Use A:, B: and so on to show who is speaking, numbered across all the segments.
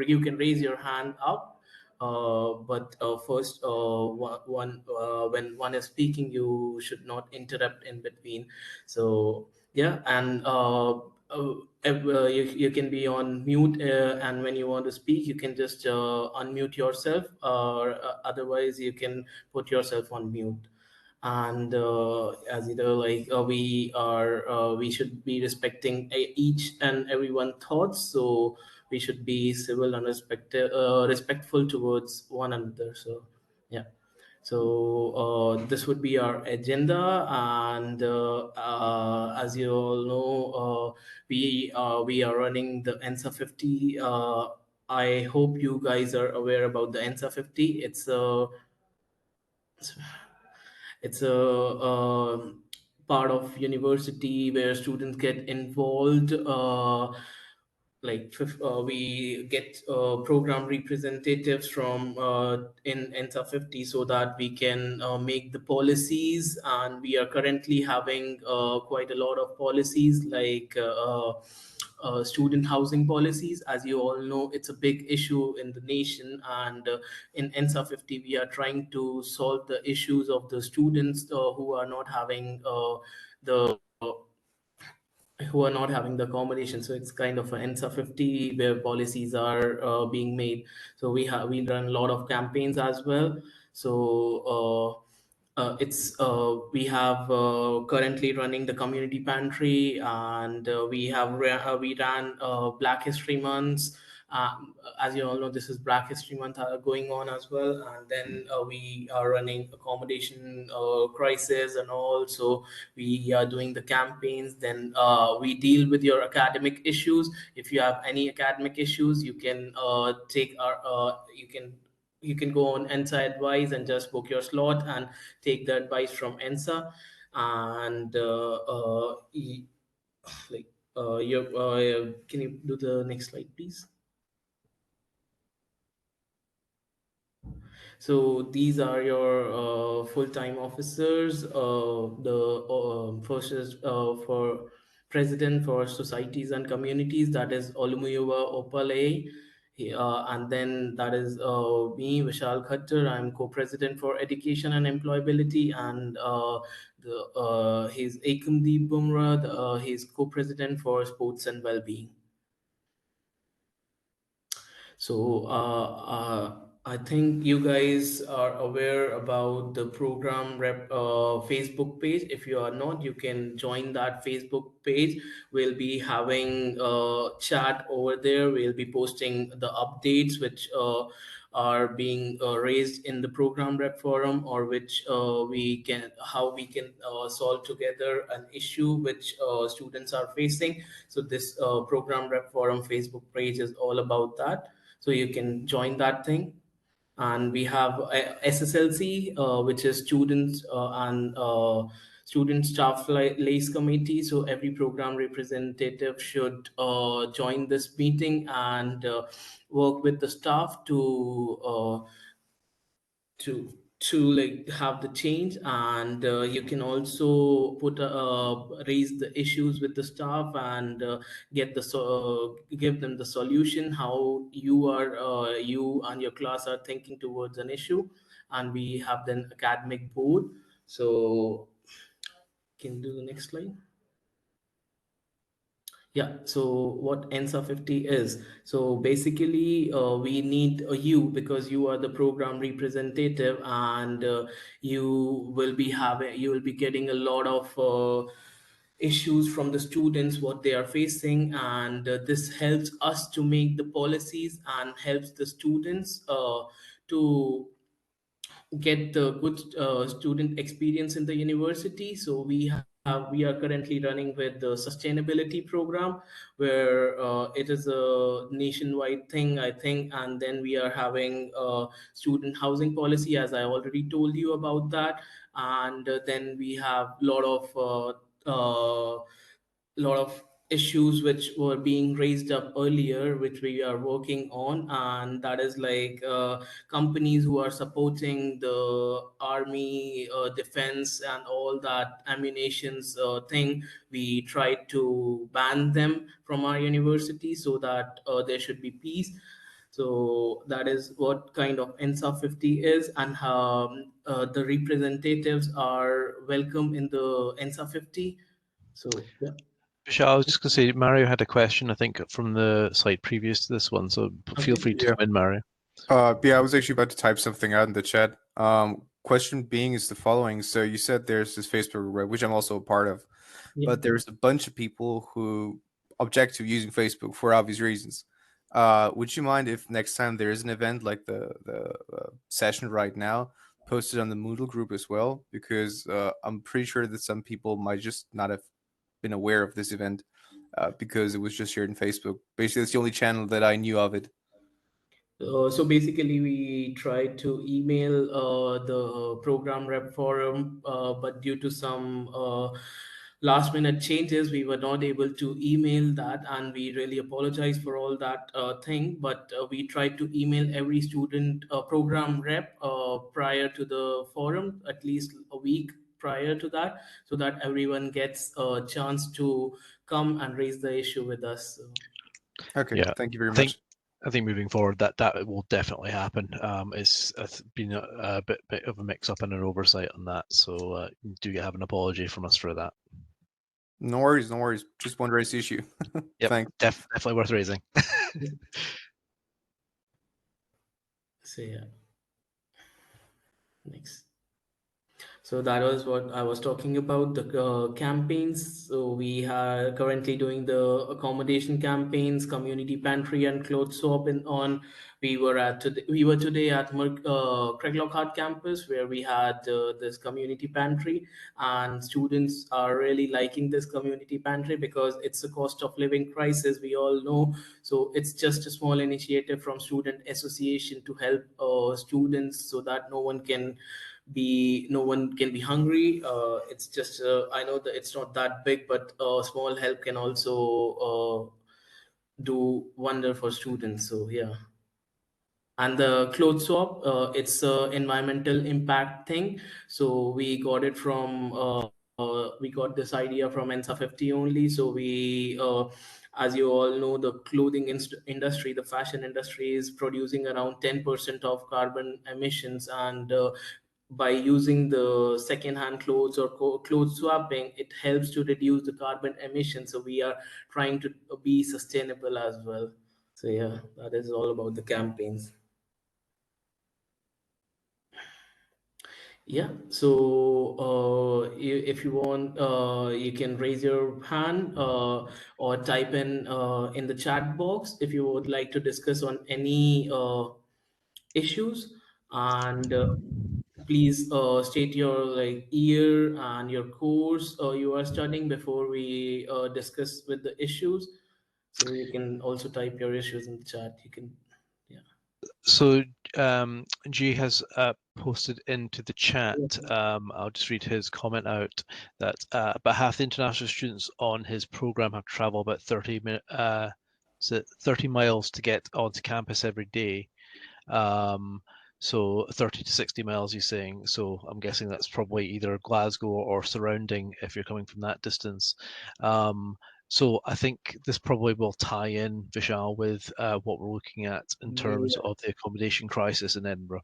A: you can raise your hand up, but first, when one is speaking, you should not interrupt in between. So yeah, and you can be on mute, and when you want to speak, you can just unmute yourself, or otherwise you can put yourself on mute. And as you know, like we should be respecting each and everyone thoughts, so we should be civil and respectful towards one another. So yeah, so this would be our agenda. And as you all know, we are running the ENSA 50. I hope you guys are aware about the ENSA 50. It's a part of university where students get involved. We get program representatives from in ENSA 50, so that we can make the policies. And we are currently having quite a lot of policies, like student housing policies. As you all know, it's a big issue in the nation, and in ENSA 50 we are trying to solve the issues of the students who are not having the accommodation. So it's kind of an ENSA 50 where policies are being made. So we run a lot of campaigns as well. So it's we have currently running the community pantry, and we ran Black History Months. As you all know, this is Black History Month going on as well. And then we are running accommodation crisis and all. So we are doing the campaigns. Then we deal with your academic issues. If you have any academic issues, you can take our you can go on ENSA Advice and just book your slot and take the advice from ENSA. And like can you do the next slide, please? So these are your full-time officers. The first is for president for societies and communities, that is Olumuyiwa Opale. And then that is me, Vishal Khattar. I'm co-president for education and employability. And he's Ekamdeep Bumrah. He's co-president for sports and well-being. So I think you guys are aware about the program rep Facebook page. If you are not, you can join that Facebook page. We'll be having a chat over there. We'll be posting the updates which are being raised in the program rep forum, or which how we can solve together an issue which students are facing. So this program rep forum Facebook page is all about that, so you can join that thing. And we have SSLC, which is students and student staff liaison committee. So every program representative should join this meeting and work with the staff to like have the change. And you can also raise the issues with the staff, and give them the solution how you and your class are thinking towards an issue. And we have then academic board. So can you do the next slide? Yeah, so what ENSA 50 is. So basically, we need you, because you are the program representative, and you will be getting a lot of issues from the students, what they are facing. And this helps us to make the policies, and helps the students to get the good student experience in the university. So we are currently running with the sustainability program, where it is a nationwide thing, I think. And then we are having student housing policy, as I already told you about that. And then we have lot of issues which were being raised up earlier, which we are working on. And that is like companies who are supporting the army, defense, and all that ammunitions thing. We try to ban them from our university, so that there should be peace. So that is what kind of NSA 50 is, and the representatives are welcome in the NSA 50. So yeah.
B: Vishal, I was just going to say, Mario had a question, I think, from the slide previous to this one, so feel
A: Okay.
B: free to
C: Yeah.
B: come in, Mario.
C: Yeah, I was actually about to type something out in the chat. Question being is the following. So you said there's this Facebook group, which I'm also a part of,
A: Yeah.
C: but there's a bunch of people who object to using Facebook for obvious reasons. Would you mind if next time there is an event like the session right now, posted on the Moodle group as well? Because I'm pretty sure that some people might just not have been aware of this event because it was just shared in Facebook. Basically, it's the only channel that I knew of it.
A: So basically, we tried to email the program rep forum, but due to some last minute changes, we were not able to email that, and we really apologize for all that thing. But we tried to email every student program rep prior to the forum, at least a week prior to that, so that everyone gets a chance to come and raise the issue with us. So.
C: Okay,
B: Yeah,
C: thank you very
B: I think
C: much.
B: I think moving forward that will definitely happen. It's been a bit of a mix-up and an oversight on that, so do have an apology from us for that.
C: No worries, no worries. Just one race issue.
B: Yep,
C: Thanks.
B: definitely worth raising.
A: So yeah, next. So that was what I was talking about, the campaigns. So we are currently doing the accommodation campaigns, community pantry, and clothes swap. We were today at Craiglockhart campus, where we had this community pantry, and students are really liking this community pantry because it's a cost of living crisis, we all know. So it's just a small initiative from student association to help students, so that no one can be hungry. It's just I know that it's not that big, but small help can also do wonder for students. So yeah. And the clothes swap, it's a environmental impact thing. So we got this idea from ENSA 50 only. So as you all know, the clothing industry, the fashion industry, is producing around 10% of carbon emissions, and by using the second-hand clothes or clothes swapping, it helps to reduce the carbon emissions. So we are trying to be sustainable as well. So yeah, that is all about the campaigns. Yeah, so if you want, you can raise your hand or type in the chat box if you would like to discuss on any issues, and please state your like year and your course you are studying before we discuss with the issues. So you can also type your issues in the chat. You can, yeah.
B: So G has posted into the chat. I'll just read his comment out that about half the international students on his program have to travel about 30 miles to get onto campus every day. So 30 to 60 miles, he's saying. So I'm guessing that's probably either Glasgow or surrounding if you're coming from that distance. So I think this probably will tie in, Vishal, with what we're looking at in terms
A: Yeah.
B: of the accommodation crisis in Edinburgh.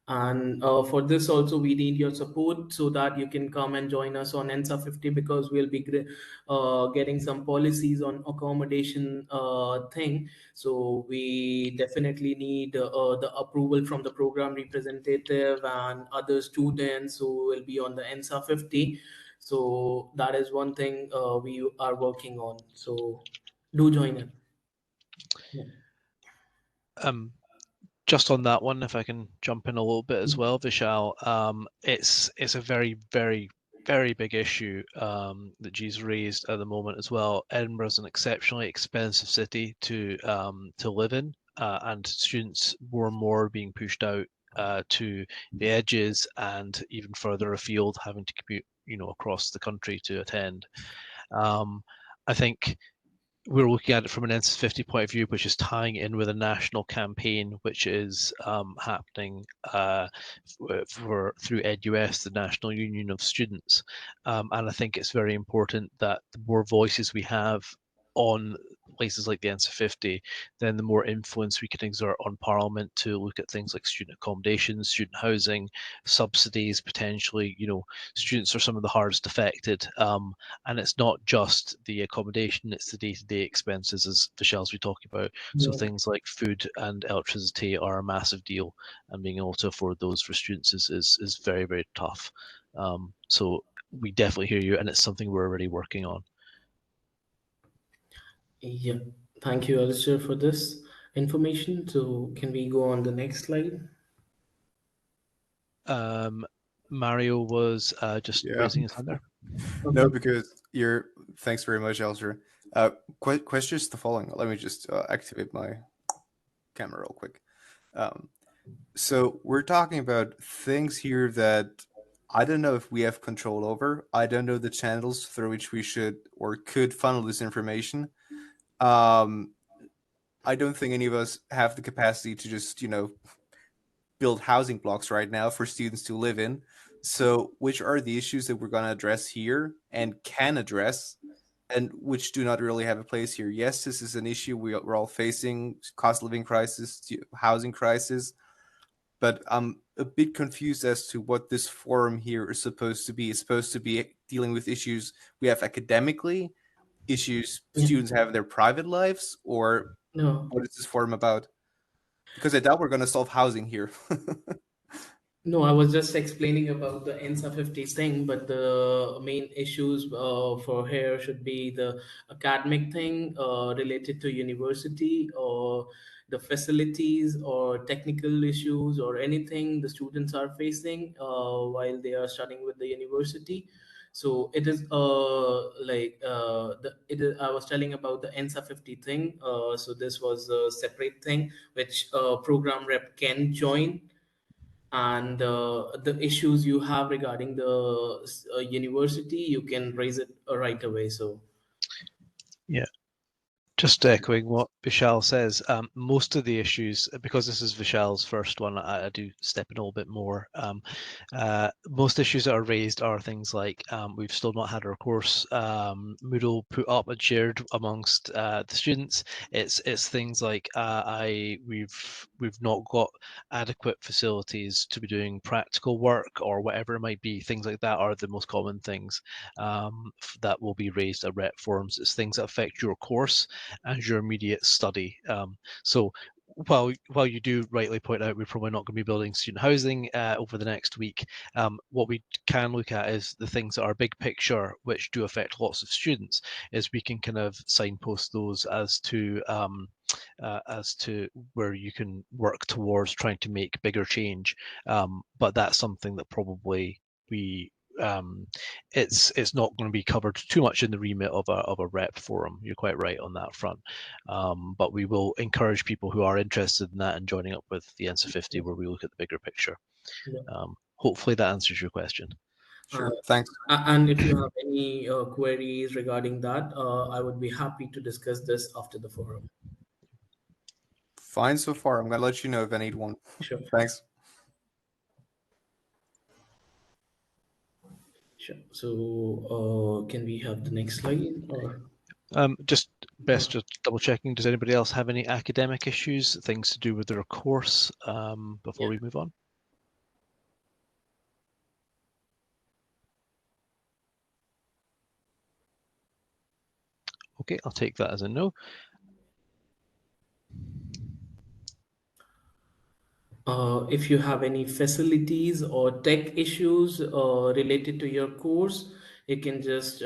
A: And for this also, we need your support so that you can come and join us on ENSA 50, because we'll be getting some policies on accommodation thing. So we definitely need the approval from the program representative and other students who will be on the ENSA 50. So that is one thing we are working on. So do join it. Yeah.
B: Um, just on that one, if I can jump in a little bit as well, Vishal, it's a very, very, very big issue that G's raised at the moment as well. Edinburgh is an exceptionally expensive city to live in, and students more and more being pushed out to the edges and even further afield, having to commute, across the country to attend. I think we're looking at it from an NSIS 50 point of view, which is tying in with a national campaign, which is happening through EdUS, the National Union of Students. And I think it's very important that the more voices we have on places like the NSA 50, then the more influence we can exert on Parliament to look at things like student accommodation, student housing, subsidies, potentially, students are some of the hardest affected. And it's not just the accommodation, it's the day-to-day expenses, as Vishal's been talking about. So
A: Yeah.
B: things like food and electricity are a massive deal, and being able to afford those for students is very, very tough. So we definitely hear you, and it's something we're already working on.
A: Yeah. Thank you, Alistair, for this information. So can we go on the next slide?
B: Mario was just
C: Yeah.
B: raising his hand there.
C: No, because you're. Thanks very much, Elser. Questions the following. Let me just activate my camera real quick. So we're talking about things here that I don't know if we have control over. I don't know the channels through which we should or could funnel this information. Um, I don't think any of us have the capacity to just, build housing blocks right now for students to live in. So, which are the issues that we're going to address here and can address, and which do not really have a place here? Yes, this is an issue we're all facing: cost of living crisis, housing crisis. But I'm a bit confused as to what this forum here is supposed to be. It's supposed to be dealing with issues we have academically, issues
A: Yeah.
C: students have in their private lives, or
A: No.
C: what is this forum about? Because I doubt we're going to solve housing here.
A: No, I was just explaining about the NSA 50 thing, but the main issues for here should be the academic thing related to university, or the facilities or technical issues or anything the students are facing while they are studying with the university. So it is I was telling about the NSA 50 thing. So this was a separate thing which program rep can join, and the issues you have regarding the university, you can raise it right away. So
B: Yeah. Just echoing what Vishal says, most of the issues, because this is Vishal's first one, I do step in a little bit more. Most issues that are raised are things like we've still not had our course Moodle put up and shared amongst the students. It's things like we've not got adequate facilities to be doing practical work or whatever it might be. Things like that are the most common things that will be raised at rep forums. It's things that affect your course and your immediate study. So while you do rightly point out we're probably not going to be building student housing over the next week, what we can look at is the things that are big picture, which do affect lots of students, is we can kind of signpost those as to where you can work towards trying to make bigger change. But that's something that probably we it's not going to be covered too much in the remit of a rep forum. You're quite right on that front, but we will encourage people who are interested in that and joining up with the NSA 50, where we look at the bigger picture.
A: yeah.
B: Hopefully that answers your question.
A: uh,
C: Sure, thanks.
A: and if you have any queries regarding that, I would be happy to discuss this after the forum.
C: Fine so far. I'm going to let you know if I need one.
A: Sure.
C: Thanks.
A: Sure. So can we have the next slide? Or
B: Just best just double checking. Does anybody else have any academic issues, things to do with their course, before we move on? Okay, I'll take that as a no.
A: if you have any facilities or tech issues related to your course, you can just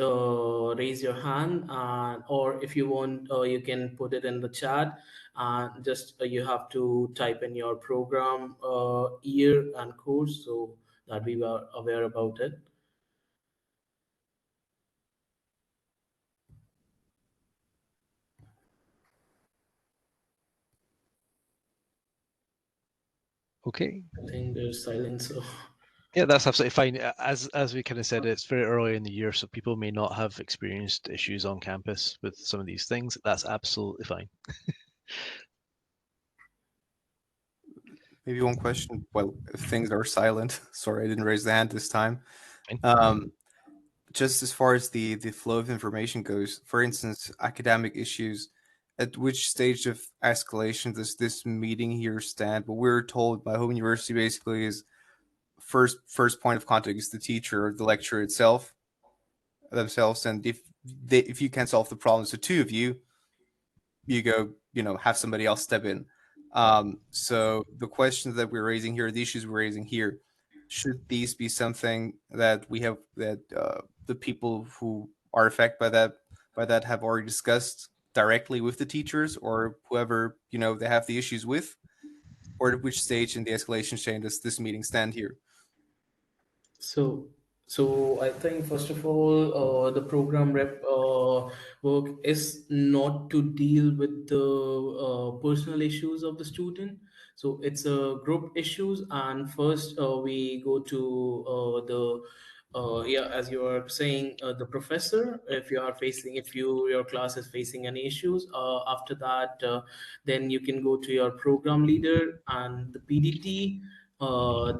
A: raise your hand, and or if you want, you can put it in the chat. And just you have to type in your program year and course, so that we were aware about it.
B: Okay.
A: I think there's silence. So
B: Yeah, that's absolutely fine. As we kind of said, it's very early in the year, so people may not have experienced issues on campus with some of these things. That's absolutely fine.
C: Maybe one question. Well, if things are silent, sorry, I didn't raise the hand this time.
B: Fine.
C: Just as far as the flow of information goes, for instance, academic issues, at which stage of escalation does this meeting here stand? What we're told by home university basically is first point of contact is the teacher or the lecturer itself themselves, and if you can't solve the problem, so two of you go, have somebody else step in. So the questions that we're raising here, the issues we're raising here, should these be something that we have that the people who are affected by that have already discussed directly with the teachers or whoever they have the issues with, or at which stage in the escalation chain does this meeting stand here?
A: So, so I think first of all, the program rep work is not to deal with the personal issues of the student. So it's a group issues, and first we go to the yeah, as you are saying, the professor. If you are facing, if your class is facing any issues, after that, then you can go to your program leader and the PDT.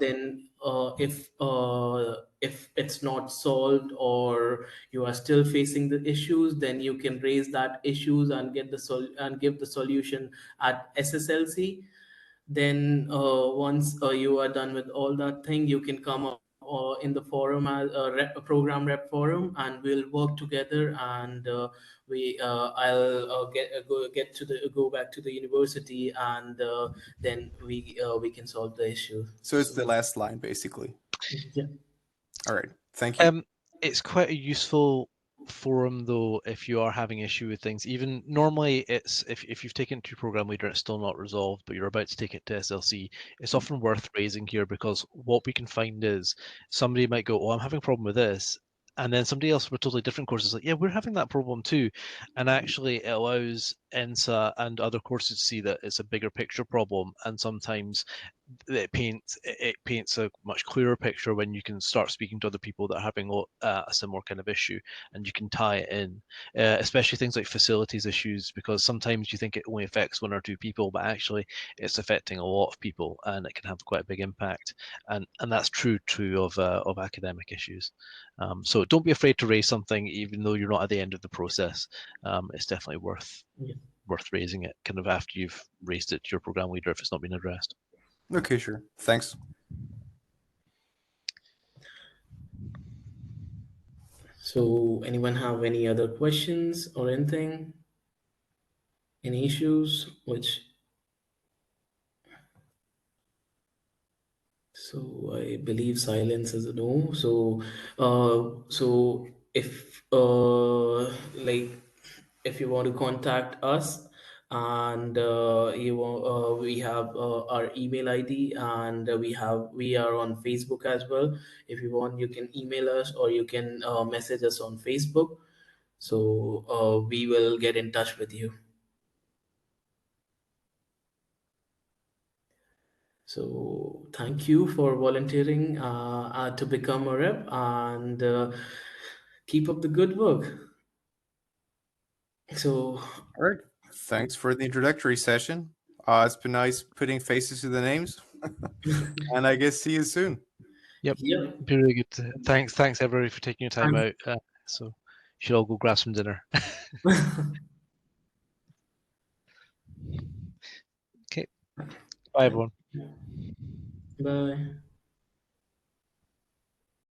A: Then if it's not solved or you are still facing the issues, then you can raise that issues and get the and give the solution at SSLC. Then once you are done with all that thing, you can come up in the forum as a program rep forum, and we'll work together, and we I'll get to the go back to the university, and then we can solve the issue.
C: So it's the last line basically.
A: Yeah.
C: All right, thank you.
B: It's quite a useful forum though if you are having issue with things. Even normally it's if you've taken it to program leader and it's still not resolved, but you're about to take it to SLC, it's often worth raising here, because what we can find is somebody might go, oh, I'm having a problem with this, and then somebody else with a totally different course is like, yeah, we're having that problem too. And actually it allows ENSA and other courses to see that it's a bigger picture problem, and sometimes it paints a much clearer picture when you can start speaking to other people that are having a similar kind of issue, and you can tie it in, especially things like facilities issues, because sometimes you think it only affects one or two people, but actually it's affecting a lot of people, and it can have quite a big impact. And that's true of academic issues. So don't be afraid to raise something, even though you're not at the end of the process. It's definitely worth
A: Yeah.
B: raising it kind of after you've raised it to your program leader if it's not been addressed.
C: Okay, sure, thanks.
A: So anyone have any other questions or anything? Any issues which so I believe silence is a no. So if like if you want to contact us, and we have our email ID, and we are on Facebook as well. If you want, you can email us or you can message us on Facebook. So we will get in touch with you. So thank you for volunteering to become a rep, and keep up the good work. So
C: All right, thanks for the introductory session. It's been nice putting faces to the names, and I guess see you soon.
B: Yep.
A: yeah,
B: Be really good. Thanks everybody for taking your time
A: and
B: out. So you should all go grab some dinner. Okay. Bye everyone.
A: bye.